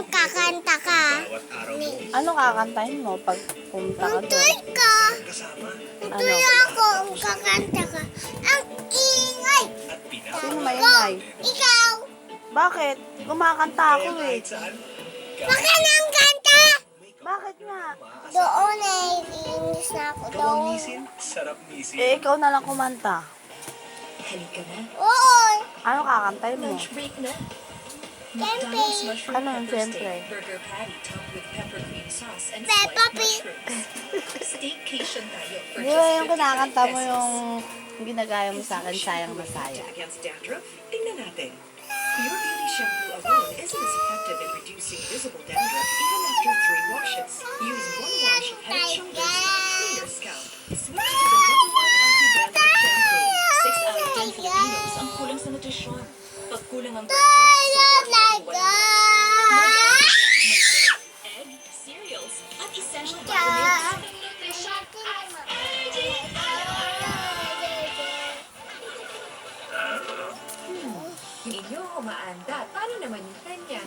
kakanta ka. Ano kakantahin mo pag pumunta ka doon? Tuloy ka. Ano? Tuloy ako, kakanta ka. Ang ingay. Sino maingay? Ikaw. Bakit? Kumakanta ako eh. Baka nang kanta. Bakit nga? Doon eh, inis na ako doon. Sarap nisin. Eh, ikaw na lang kumanta. Halika na. Oo. Ano kakantahin mo? Lunch break na. Siyempre. McDonald's mushroom Ano yun, pepper siyempre? steak burger patty topped with pepper cream sauce and Peppa sliced Pig. mushrooms. Staycation tayo for Di just ba yung 55 kinakanta mo pesos. yung ginagaya mo sa akin, sayang na sayang. Against dandruff? Tingnan natin. Pure Beauty shampoo alone isn't as effective in reducing visible dandruff even after 3 washes. Use 1 wash of Head and Shoulders to clean your scalp. Switch to the #1 anti-dandruff shampoo. 6 out of 10 Filipinos ang kulang sa nutrisyon. Pag kulang ang breakfast, so Talaga. may milk, egg, cereals, at essential vitamins. Inyo, umaanda. Paano naman yung kanya?